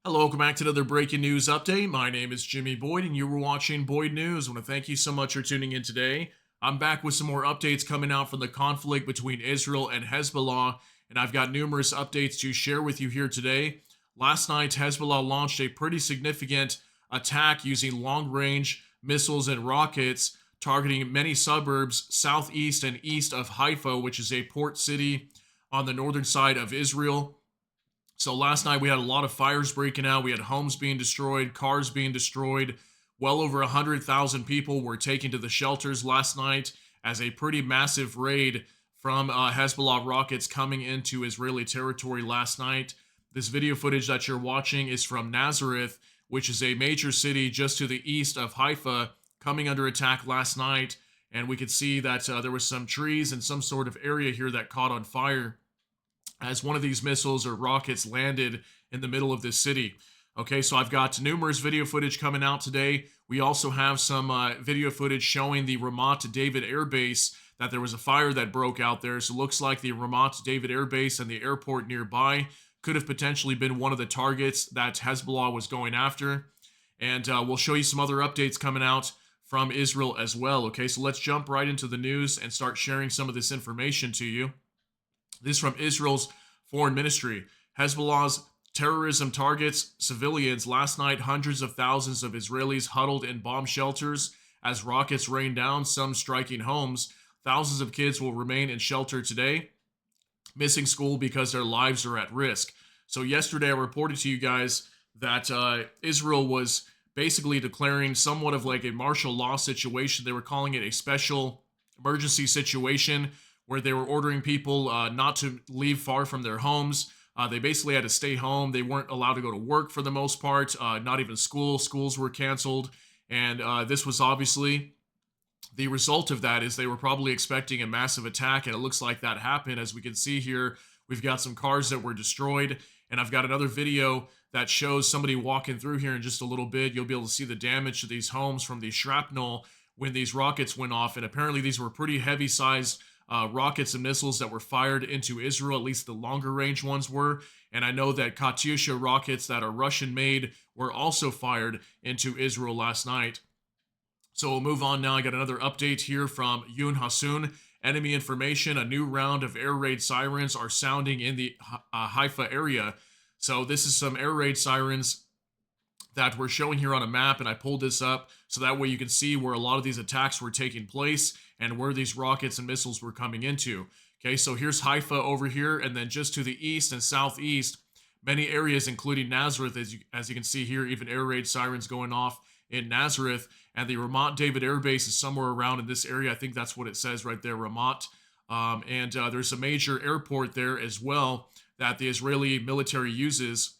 Hello, welcome back to another breaking news update. My name is Jimmy Boyd, and you were watching Boyd News. I want to thank you so much for tuning in today. I'm back with some more updates coming out from the conflict between Israel and Hezbollah, and I've got numerous updates to share with you here today. Last night, Hezbollah launched a pretty significant attack using long range missiles and rockets, targeting many suburbs southeast and east of Haifa, which is a port city on the northern side of Israel. So last night we had a lot of fires breaking out. We had homes being destroyed, cars being destroyed. Well over 100,000 people were taken to the shelters last night as a pretty massive raid from Hezbollah rockets coming into Israeli territory last night. This video footage that you're watching is from Nazareth, which is a major city just to the east of Haifa, coming under attack last night. And we could see that there was some trees and some sort of area here that caught on fire as one of these missiles or rockets landed in the middle of this city. Okay, so I've got numerous video footage coming out today. We also have some video footage showing the Ramat David Airbase, that there was a fire that broke out there. So it looks like the Ramat David Airbase and the airport nearby could have potentially been one of the targets that Hezbollah was going after. And we'll show you some other updates coming out from Israel as well. Okay, so let's jump right into the news and start sharing some of this information to you. This from Israel's foreign ministry. Hezbollah's terrorism targets civilians. Last night, hundreds of thousands of Israelis huddled in bomb shelters as rockets rained down, some striking homes. Thousands of kids will remain in shelter today, missing school because their lives are at risk. So yesterday, I reported to you guys that Israel was basically declaring somewhat of like a martial law situation. They were calling it a special emergency situation, where they were ordering people not to leave far from their homes. They basically had to stay home. They weren't allowed to go to work for the most part, not even school. Schools were canceled. And this was obviously the result of that, is they were probably expecting a massive attack, and it looks like that happened. As we can see here, we've got some cars that were destroyed, and I've got another video that shows somebody walking through here in just a little bit. You'll be able to see the damage to these homes from the shrapnel when these rockets went off, and apparently these were pretty heavy-sized rockets and missiles that were fired into Israel, at least the longer range ones were. And I know that Katyusha rockets that are Russian made were also fired into Israel last night. So we'll move on now. I got another update here from Yun Hasun. Enemy information: a new round of air raid sirens are sounding in the Haifa area. So this is some air raid sirens that we're showing here on a map, and I pulled this up so that way you can see where a lot of these attacks were taking place and where these rockets and missiles were coming into. Okay, so here's Haifa over here, and then just to the east and southeast, many areas, including Nazareth, as you can see here, even air raid sirens going off in Nazareth, and the Ramat David Air Base is somewhere around in this area. I think that's what it says right there, Ramat. And there's a major airport there as well that the Israeli military uses.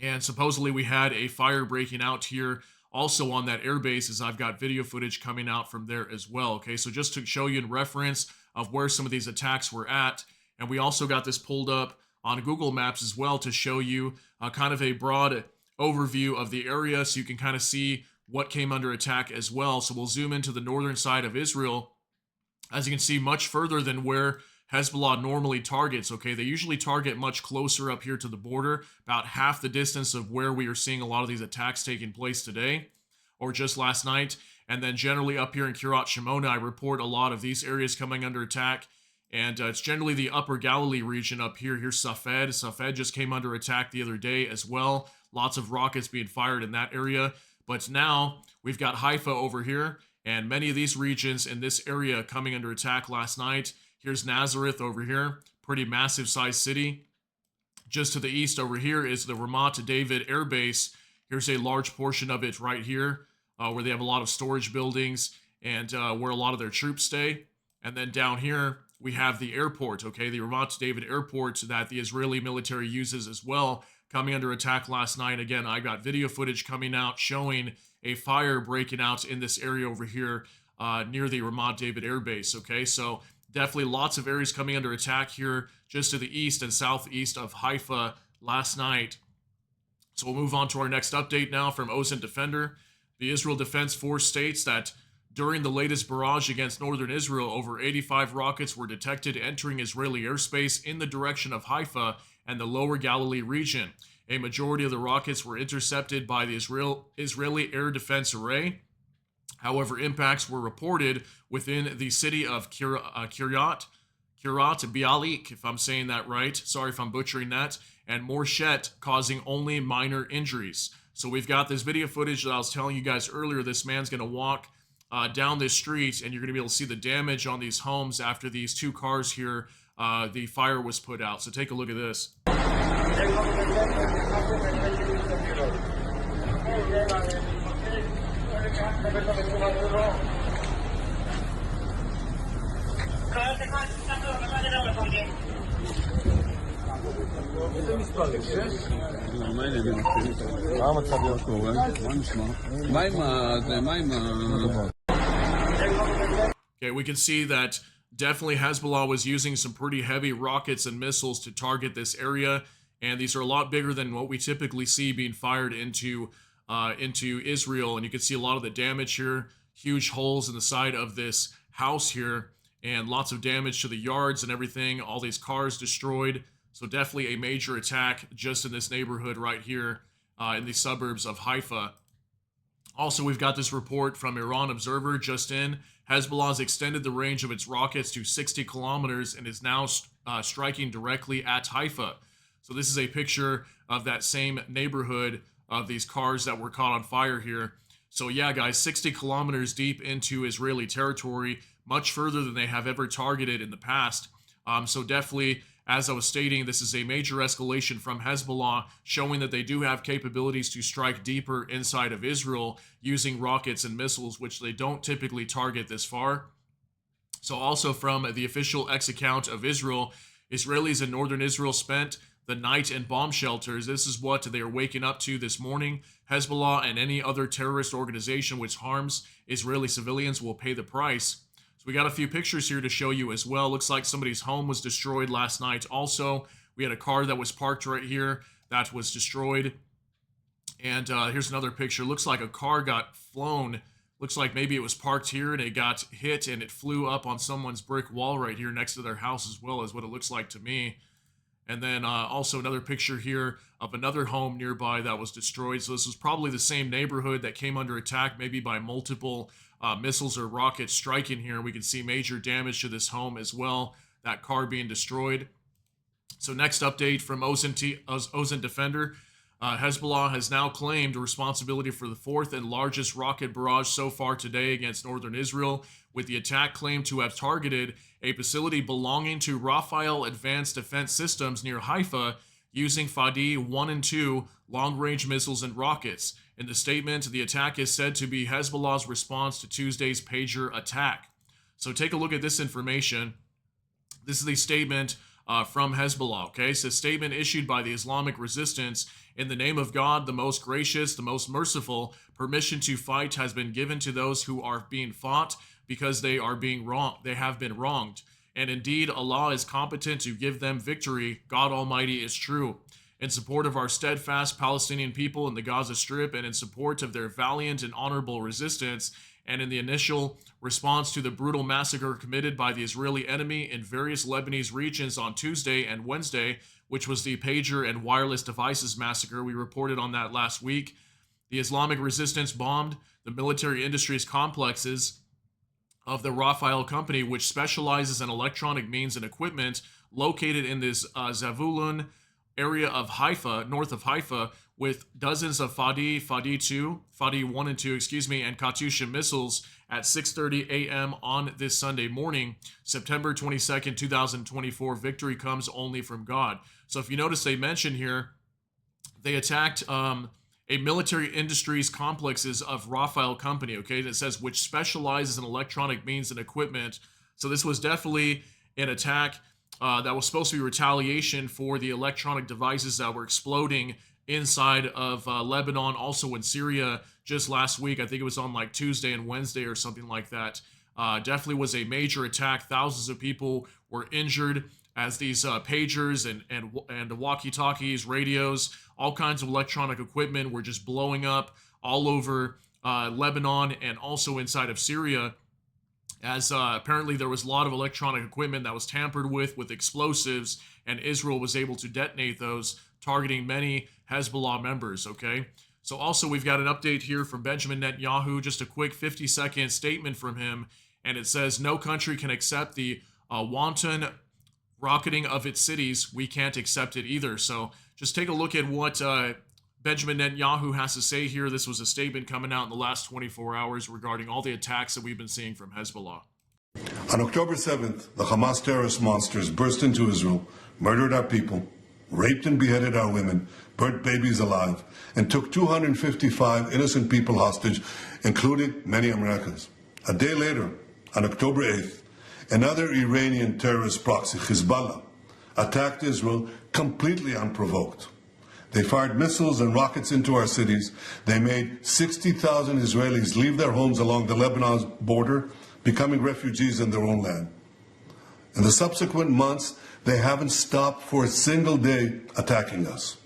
And supposedly we had a fire breaking out here also on that airbase, as I've got video footage coming out from there as well. Okay, so just to show you in reference of where some of these attacks were at. And we also got this pulled up on Google Maps as well to show you kind of a broad overview of the area, so you can kind of see what came under attack as well. So we'll zoom into the northern side of Israel. As you can see, much further than where Hezbollah normally targets. Okay, they usually target much closer up here to the border, about half the distance of where we are seeing a lot of these attacks taking place today, or just last night. And then generally up here in Kiryat Shimona, I report a lot of these areas coming under attack. And it's generally the upper Galilee region up here. Here's Safed. Safed just came under attack the other day as well. Lots of rockets being fired in that area. But now we've got Haifa over here, and many of these regions in this area coming under attack last night. Here's Nazareth over here, pretty massive sized city. Just to the east over here is the Ramat David Air Base. Here's a large portion of it right here, where they have a lot of storage buildings and where a lot of their troops stay. And then down here, we have the airport, okay, the Ramat David Airport that the Israeli military uses as well, coming under attack last night. Again, I got video footage coming out showing a fire breaking out in this area over here near the Ramat David Air Base, okay? So definitely lots of areas coming under attack here just to the east and southeast of Haifa last night. So we'll move on to our next update now from OSINT Defender. The Israel Defense Force states that during the latest barrage against northern Israel, over 85 rockets were detected entering Israeli airspace in the direction of Haifa and the lower Galilee region. A majority of the rockets were intercepted by the Israeli Air Defense Array. However, impacts were reported within the city of Kiryat Bialik, if I'm saying that right. Sorry if I'm butchering that. And Morshet, causing only minor injuries. So we've got this video footage that I was telling you guys earlier. This man's going to walk down this street, and you're going to be able to see the damage on these homes after these two cars here, the fire was put out. So take a look at this. Okay, we can see that definitely Hezbollah was using some pretty heavy rockets and missiles to target this area, and these are a lot bigger than what we typically see being fired into Israel. And you can see a lot of the damage here, huge holes in the side of this house here, and lots of damage to the yards and everything, all these cars destroyed. So definitely a major attack just in this neighborhood right here in the suburbs of Haifa. Also, we've got this report from Iran Observer just in. Hezbollah has extended the range of its rockets to 60 kilometers and is now striking directly at Haifa. So this is a picture of that same neighborhood of these cars that were caught on fire here. So yeah, guys, 60 kilometers deep into Israeli territory, much further than they have ever targeted in the past. So definitely, as I was stating, this is a major escalation from Hezbollah, showing that they do have capabilities to strike deeper inside of Israel using rockets and missiles, which they don't typically target this far. So also from the official X account of Israel, Israelis in northern Israel spent the night in bomb shelters. This is what they are waking up to this morning. Hezbollah and any other terrorist organization which harms Israeli civilians will pay the price. So we got a few pictures here to show you as well. Looks like somebody's home was destroyed last night. Also, we had a car that was parked right here that was destroyed. And here's another picture. Looks like a car got flown. Looks like maybe it was parked here and it got hit and it flew up on someone's brick wall right here next to their house, as well as what it looks like to me. And then also another picture here of another home nearby that was destroyed. So this was probably the same neighborhood that came under attack, maybe by multiple missiles or rockets striking here. We can see major damage to this home as well, that car being destroyed. So next update from Ozen Defender. Hezbollah has now claimed responsibility for the fourth and largest rocket barrage so far today against northern Israel, with the attack claimed to have targeted a facility belonging to Rafael Advanced Defense Systems near Haifa using Fadi 1 and 2 long-range missiles and rockets. In the statement, the attack is said to be Hezbollah's response to Tuesday's pager attack. So take a look at this information. This is the statement from Hezbollah, okay? It's a statement issued by the Islamic Resistance. In the name of God, the most gracious, the most merciful, permission to fight has been given to those who are being fought because they are being wrong. They have been wronged. And indeed, Allah is competent to give them victory. God Almighty is true. In support of our steadfast Palestinian people in the Gaza Strip, and in support of their valiant and honorable resistance, and in the initial response to the brutal massacre committed by the Israeli enemy in various Lebanese regions on Tuesday and Wednesday, which was the pager and wireless devices massacre. We reported on that last week. The Islamic Resistance bombed the military industries complexes of the Rafael Company, which specializes in electronic means and equipment, located in this Zavulun area of Haifa, north of Haifa, with dozens of Fadi 1 and 2, and Katyusha missiles at 6:30 a.m. on this Sunday morning, September 22nd, 2024. Victory comes only from God. So if you notice, they mention here, they attacked a military industries complexes of Rafael Company, okay, that says, which specializes in electronic means and equipment. So this was definitely an attack that was supposed to be retaliation for the electronic devices that were exploding inside of Lebanon, also in Syria just last week. I think it was on like Tuesday and Wednesday or something like that. Definitely was a major attack. Thousands of people were injured as these pagers and walkie-talkies, radios, all kinds of electronic equipment were just blowing up all over Lebanon and also inside of Syria, as apparently there was a lot of electronic equipment that was tampered with explosives, and Israel was able to detonate those targeting many Hezbollah members, okay? So also we've got an update here from Benjamin Netanyahu, just a quick 50-second statement from him, and it says, no country can accept the wanton rocketing of its cities. We can't accept it either. So just take a look at what Benjamin Netanyahu has to say here. This was a statement coming out in the last 24 hours regarding all the attacks that we've been seeing from Hezbollah. On October 7th, the Hamas terrorist monsters burst into Israel, murdered our people, raped and beheaded our women, burnt babies alive, and took 255 innocent people hostage, including many Americans. A day later, on October 8th, another Iranian terrorist proxy, Hezbollah, attacked Israel completely unprovoked. They fired missiles and rockets into our cities. They made 60,000 Israelis leave their homes along the Lebanon border, becoming refugees in their own land. In the subsequent months, they haven't stopped for a single day attacking us.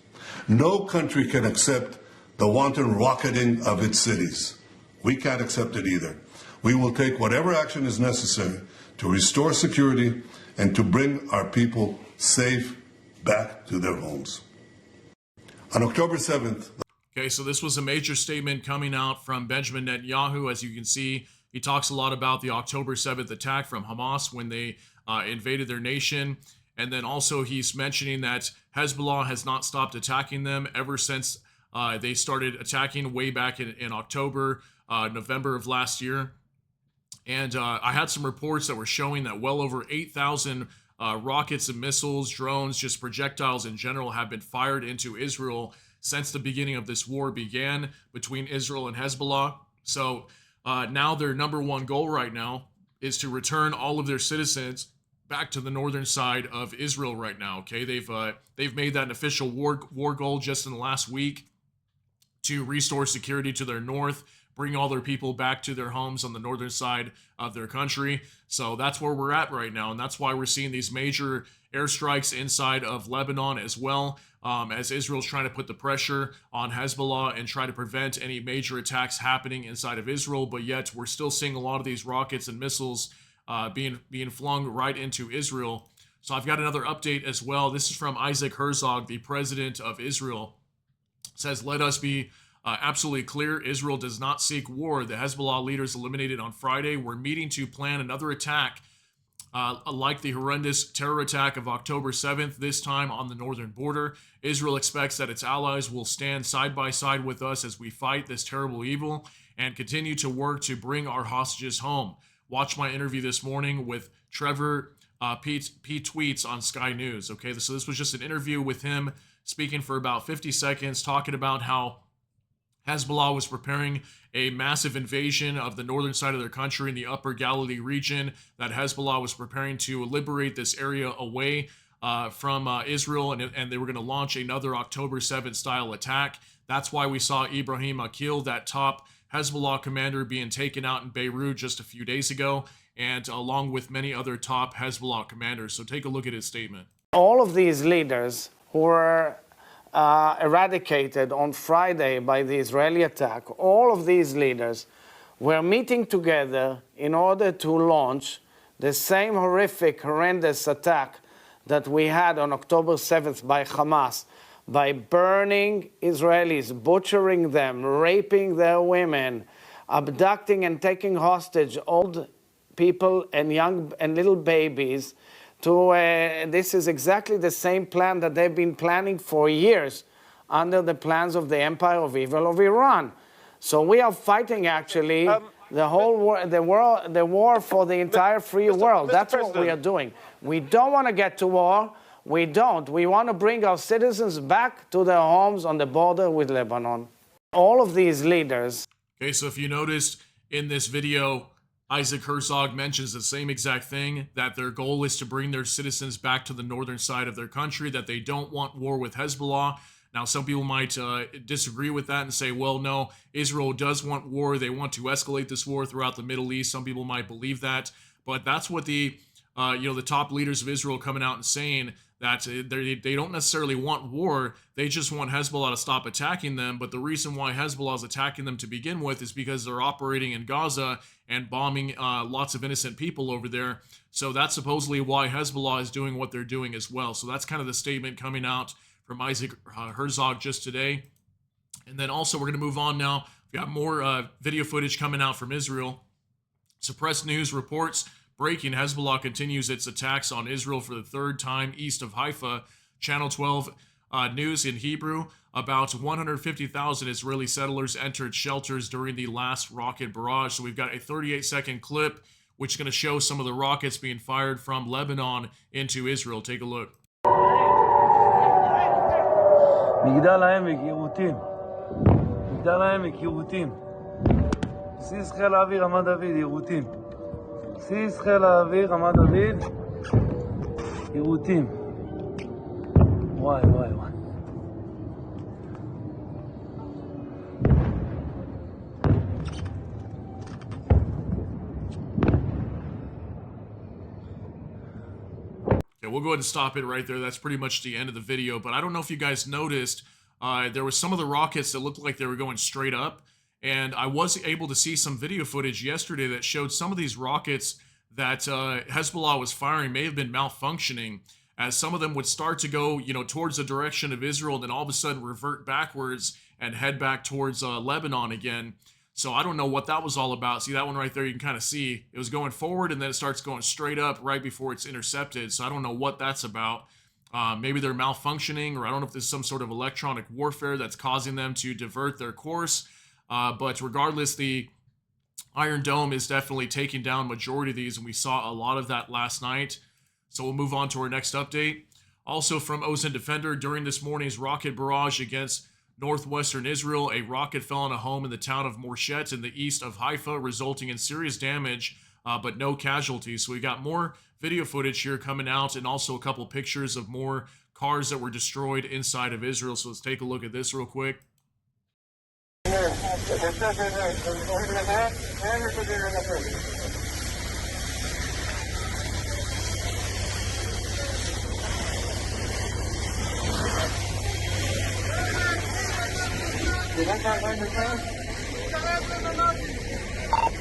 No country can accept the wanton rocketing of its cities. We can't accept it either. We will take whatever action is necessary to restore security and to bring our people safe back to their homes. On October 7th... Okay, so this was a major statement coming out from Benjamin Netanyahu. As you can see, he talks a lot about the October 7th attack from Hamas when they invaded their nation. And then also he's mentioning that Hezbollah has not stopped attacking them ever since they started attacking way back in October, November of last year. And I had some reports that were showing that well over 8,000 rockets and missiles, drones, just projectiles in general have been fired into Israel since the beginning of this war began between Israel and Hezbollah. So now their number one goal right now is to return all of their citizens back to the northern side of Israel right now. Okay, they've made that an official war goal just in the last week to restore security to their north, bring all their people back to their homes on the northern side of their country. So that's where we're at right now, and that's why we're seeing these major airstrikes inside of Lebanon as well, as Israel's trying to put the pressure on Hezbollah and try to prevent any major attacks happening inside of Israel. But yet we're still seeing a lot of these rockets and missiles being flung right into Israel. So I've got another update as well. This is from Isaac Herzog, the president of Israel. It says, let us be absolutely clear. Israel does not seek war. The Hezbollah leaders eliminated on Friday were meeting to plan another attack like the horrendous terror attack of October 7th, this time on the northern border. Israel expects that its allies will stand side by side with us as we fight this terrible evil and continue to work to bring our hostages home. Watch my interview this morning with Trevor Pete Tweets on Sky News. Okay, so this was just an interview with him speaking for about 50 seconds, talking about how Hezbollah was preparing a massive invasion of the northern side of their country in the Upper Galilee region, that Hezbollah was preparing to liberate this area away from Israel, and they were going to launch another October 7th style attack. That's why we saw Ibrahim Akil, that top Hezbollah commander, being taken out in Beirut just a few days ago, and along with many other top Hezbollah commanders. So take a look at his statement. All of these leaders who were eradicated on Friday by the Israeli attack, all of these leaders were meeting together in order to launch the same horrific, horrendous attack that we had on October 7th by Hamas, by burning Israelis, butchering them, raping their women, abducting and taking hostage old people and young and little babies. This is exactly the same plan that they've been planning for years under the plans of the Empire of Evil of Iran. So we are fighting actually the whole war, the war for the entire free world. That's what we are doing. We don't want to get to war. We don't. We want to bring our citizens back to their homes on the border with Lebanon. All of these leaders. Okay, so if you noticed in this video, Isaac Herzog mentions the same exact thing, that their goal is to bring their citizens back to the northern side of their country, that they don't want war with Hezbollah. Now, some people might disagree with that and say, well, no, Israel does want war. They want to escalate this war throughout the Middle East. Some people might believe that, but that's what the top leaders of Israel coming out and saying, that they don't necessarily want war. They just want Hezbollah to stop attacking them. But the reason why Hezbollah is attacking them to begin with is because they're operating in Gaza and bombing lots of innocent people over there. So that's supposedly why Hezbollah is doing what they're doing as well. So that's kind of the statement coming out from Isaac Herzog just today. And then also we're going to move on now. We got more video footage coming out from Israel. Suppressed news reports breaking: Hezbollah continues its attacks on Israel for the third time east of Haifa. Channel 12 news in Hebrew: about 150,000 Israeli settlers entered shelters during the last rocket barrage. So we've got a 38-second clip which is going to show some of the rockets being fired from Lebanon into Israel. Take a look. מגדל העמק, יירוטים. מגדל העמק, יירוטים. בסיס חיל האוויר, רמת דוד, יירוטים. בסיס חיל האוויר, רמת דוד, יירוטים. וואי, וואי, וואי. Okay, we'll go ahead and stop it right there. That's pretty much the end of the video. But I don't know if you guys noticed, there was some of the rockets that looked like they were going straight up. And I was able to see some video footage yesterday that showed some of these rockets that Hezbollah was firing may have been malfunctioning, as some of them would start to go, towards the direction of Israel, and then all of a sudden revert backwards and head back towards Lebanon again. So I don't know what that was all about. See that one right there? You can kind of see it was going forward and then it starts going straight up right before it's intercepted. So I don't know what that's about. Maybe they're malfunctioning, or I don't know if there's some sort of electronic warfare that's causing them to divert their course. But regardless, the Iron Dome is definitely taking down majority of these, and we saw a lot of that last night. So we'll move on to our next update. Also from Ozen Defender, during this morning's rocket barrage against northwestern Israel, a rocket fell on a home in the town of Morshet in the east of Haifa, resulting in serious damage, but no casualties. So we got more video footage here coming out, and also a couple pictures of more cars that were destroyed inside of Israel. So let's take a look at this real quick.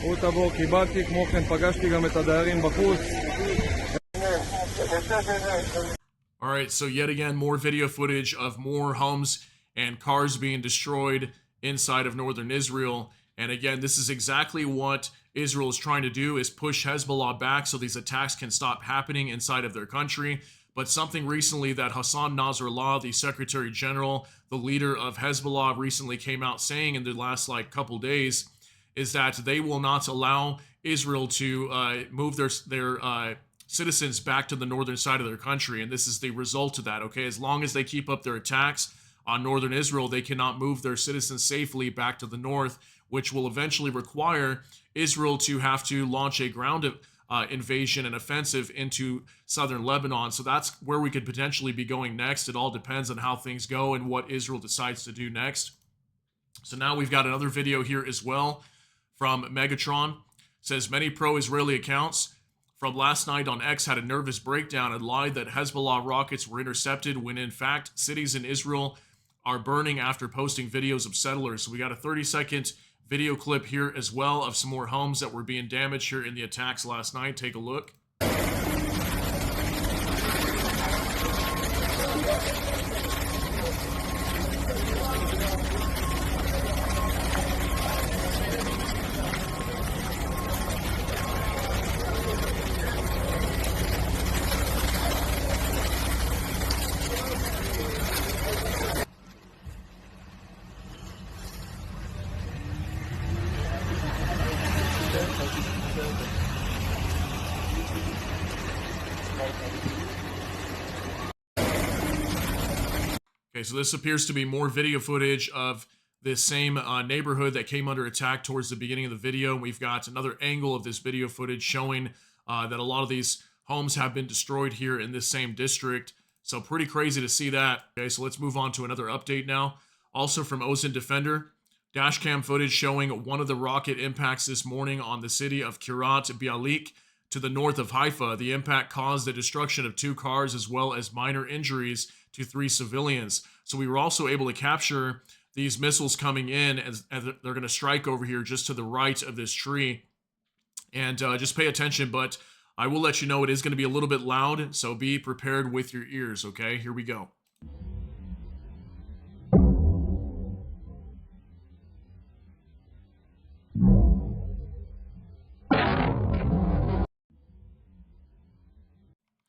הוא תבוא, קיבלתי, כמו כן פגשתי גם את הדיירים בחוץ. All right, so yet again, more video footage of more homes and cars being destroyed inside of northern Israel. And again, this is exactly what Israel is trying to do, is push Hezbollah back so these attacks can stop happening inside of their country. But something recently that Hassan Nasrallah, the Secretary General, the leader of Hezbollah, recently came out saying in the last couple days is that they will not allow Israel to move their citizens back to the northern side of their country. And this is the result of that, okay? As long as they keep up their attacks on northern Israel, they cannot move their citizens safely back to the north, which will eventually require Israel to have to launch a ground invasion and offensive into southern Lebanon. So that's where we could potentially be going next. It all depends on how things go and what Israel decides to do next. So now we've got another video here as well from Megatron. It says many pro-Israeli accounts from last night on X had a nervous breakdown and lied that Hezbollah rockets were intercepted, when in fact cities in Israel are burning after posting videos of settlers. So we got a 30-second video clip here as well of some more homes that were being damaged here in the attacks last night. Take a look. Okay, so this appears to be more video footage of this same neighborhood that came under attack towards the beginning of the video. We've got another angle of this video footage showing that a lot of these homes have been destroyed here in this same district. So pretty crazy to see that. Okay, so let's move on to another update now. Also from Ozen Defender, dashcam footage showing one of the rocket impacts this morning on the city of Kiryat Bialik to the north of Haifa. The impact caused the destruction of 2 cars as well as minor injuries to 3 civilians. So we were also able to capture these missiles coming in as they're going to strike over here just to the right of this tree. And just pay attention, but I will let you know it is going to be a little bit loud, so be prepared with your ears, okay? Here we go.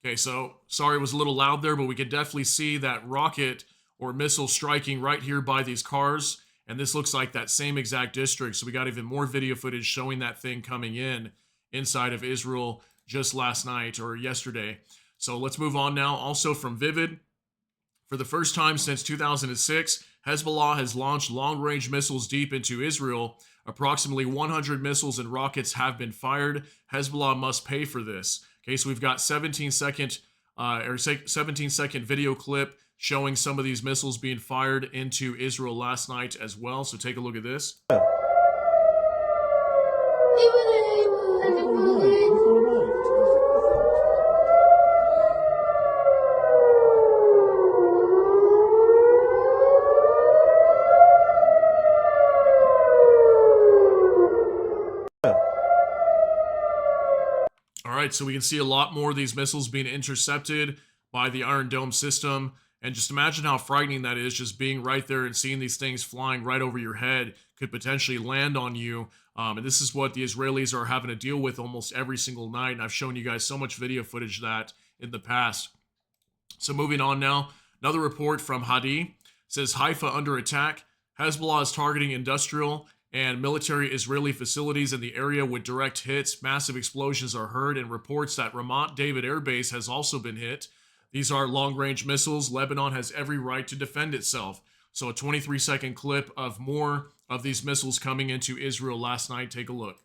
Okay, so sorry it was a little loud there, but we could definitely see that rocket or missile striking right here by these cars. And this looks like that same exact district. So we got even more video footage showing that thing coming in inside of Israel just last night or yesterday. So let's move on now. Also from Vivid, for the first time since 2006, Hezbollah has launched long-range missiles deep into Israel. Approximately 100 missiles and rockets have been fired. Hezbollah must pay for this. Okay, so we've got 17-second video clip showing some of these missiles being fired into Israel last night as well. So take a look at this. All right, so we can see a lot more of these missiles being intercepted by the Iron Dome system. And just imagine how frightening that is, just being right there and seeing these things flying right over your head could potentially land on you. And this is what the Israelis are having to deal with almost every single night. And I've shown you guys so much video footage of that in the past. So moving on now, another report from Hadi says Haifa under attack. Hezbollah is targeting industrial and military Israeli facilities in the area with direct hits. Massive explosions are heard, and reports that Ramat David Airbase has also been hit. These are long-range missiles. Lebanon has every right to defend itself. So a 23-second clip of more of these missiles coming into Israel last night. Take a look.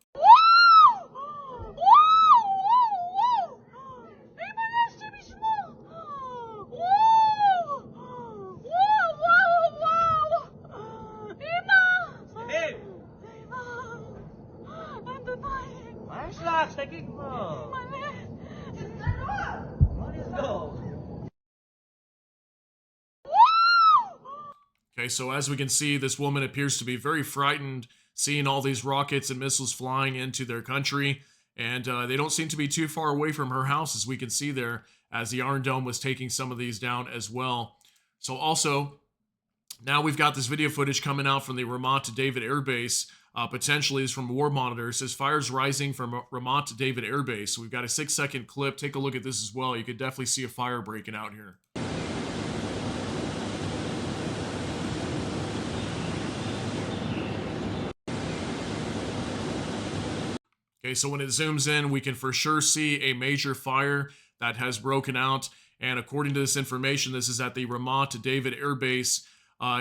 Okay, so as we can see, this woman appears to be very frightened seeing all these rockets and missiles flying into their country. And they don't seem to be too far away from her house, as we can see there, as the Iron Dome was taking some of these down as well. So also, now we've got this video footage coming out from the Ramat David Airbase. Potentially is from War Monitor. It says fires rising from Ramat David Airbase. So we've got a 6-second clip. Take a look at this as well. You could definitely see a fire breaking out here. Okay, so when it zooms in, we can for sure see a major fire that has broken out. And according to this information, this is at the Ramat David Air Base,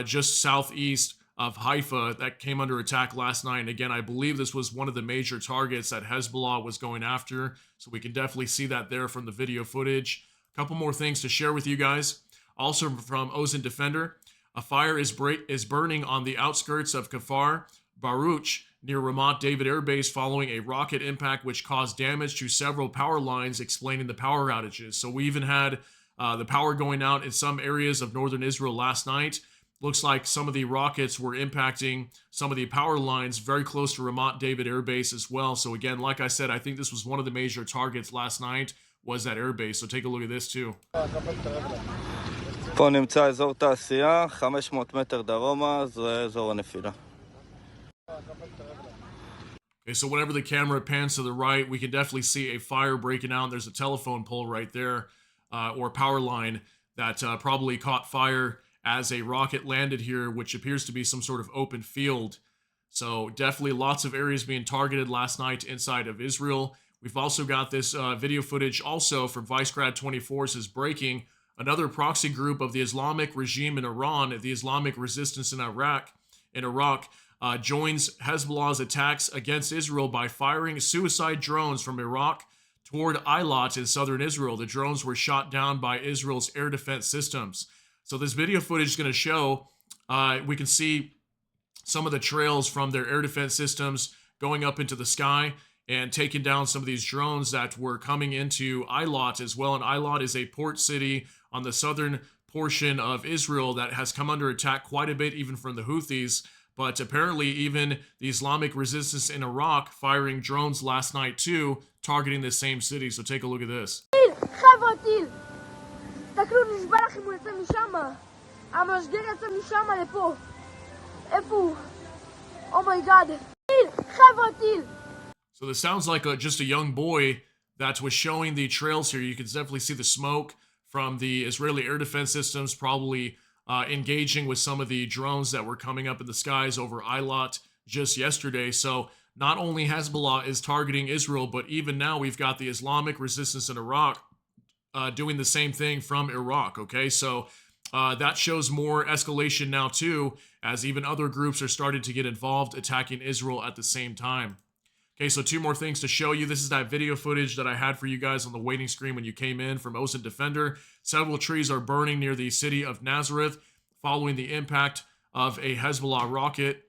just southeast of Haifa, that came under attack last night. And again, I believe this was one of the major targets that Hezbollah was going after. So we can definitely see that there from the video footage. A couple more things to share with you guys. Also from Ozen Defender, a fire is burning on the outskirts of Kfar Baruch near Ramat David Air Base following a rocket impact which caused damage to several power lines, explaining the power outages. So we even had the power going out in some areas of northern Israel last night. Looks like some of the rockets were impacting some of the power lines very close to Ramat David Air Base as well. So again, like I said, I think this was one of the major targets last night, was that air base. So take a look at this too. פה נמצא אזור תעשייה, 500 מטר דרומה, זה אזור הנפילה. Okay, so whenever the camera pans to the right, we can definitely see a fire breaking out. There's a telephone pole right there, or power line that probably caught fire as a rocket landed here, which appears to be some sort of open field. So definitely lots of areas being targeted last night inside of Israel. We've also got this video footage also from Vicegrad24 says breaking. Another proxy group of the Islamic regime in Iran, the Islamic resistance in Iraq, joins Hezbollah's attacks against Israel by firing suicide drones from Iraq toward Eilat in southern Israel. The drones were shot down by Israel's air defense systems. So this video footage is going to show, we can see some of the trails from their air defense systems going up into the sky and taking down some of these drones that were coming into Eilat as well. And Eilat is a port city on the southern portion of Israel that has come under attack quite a bit, even from the Houthis. But apparently even the Islamic resistance in Iraq firing drones last night too, targeting the same city. So take a look at this. Oh my God. So this sounds like just a young boy that was showing the trails here. You can definitely see the smoke from the Israeli air defense systems, probably engaging with some of the drones that were coming up in the skies over Eilat just yesterday. So not only Hezbollah is targeting Israel, but even now we've got the Islamic resistance in Iraq doing the same thing from Iraq. Okay, so that shows more escalation now too, as even other groups are starting to get involved, attacking Israel at the same time. Okay, so two more things to show you. This is that video footage that I had for you guys on the waiting screen when you came in from Ocean Defender. Several trees are burning near the city of Nazareth following the impact of a Hezbollah rocket.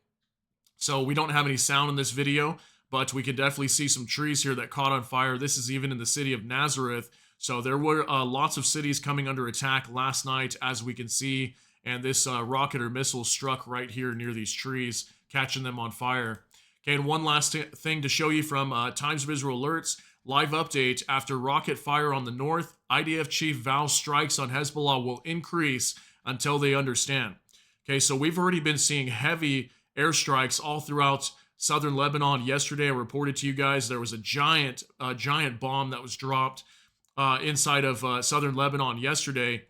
So we don't have any sound in this video, but we can definitely see some trees here that caught on fire. This is even in the city of Nazareth. So there were lots of cities coming under attack last night, as we can see, and this rocket or missile struck right here near these trees, catching them on fire. Okay, and one last thing to show you from Times of Israel Alerts. Live update: after rocket fire on the north, IDF chief vows strikes on Hezbollah will increase until they understand. Okay, so we've already been seeing heavy airstrikes all throughout southern Lebanon. Yesterday, I reported to you guys there was a giant bomb that was dropped inside of southern Lebanon yesterday,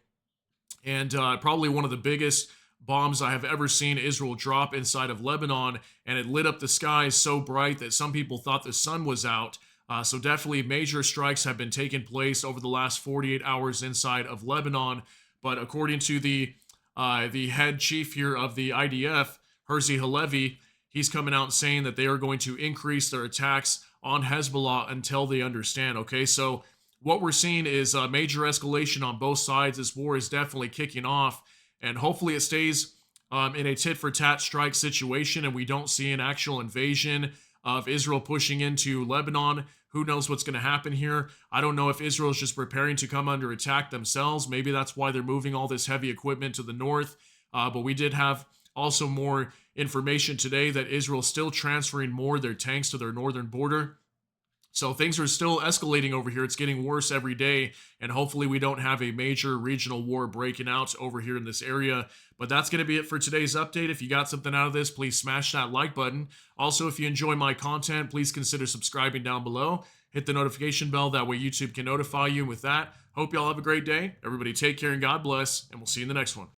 and probably one of the biggest bombs I have ever seen Israel drop inside of Lebanon, and it lit up the skies so bright that some people thought the sun was out. So definitely major strikes have been taking place over the last 48 hours inside of Lebanon. But according to the head chief here of the IDF, Herzi Halevi, he's coming out and saying that they are going to increase their attacks on Hezbollah until they understand. Okay, so what we're seeing is a major escalation on both sides. This war is definitely kicking off, and hopefully it stays in a tit-for-tat strike situation and we don't see an actual invasion of Israel pushing into Lebanon. Who knows what's going to happen here? I don't know if Israel is just preparing to come under attack themselves. Maybe that's why they're moving all this heavy equipment to the north. But we did have also more information today that Israel is still transferring more of their tanks to their northern border. So things are still escalating over here. It's getting worse every day, and hopefully we don't have a major regional war breaking out over here in this area. But that's going to be it for today's update. If you got something out of this, please smash that like button. Also, if you enjoy my content, please consider subscribing down below. Hit the notification bell. That way YouTube can notify you. And with that, hope y'all have a great day. Everybody take care and God bless, and we'll see you in the next one.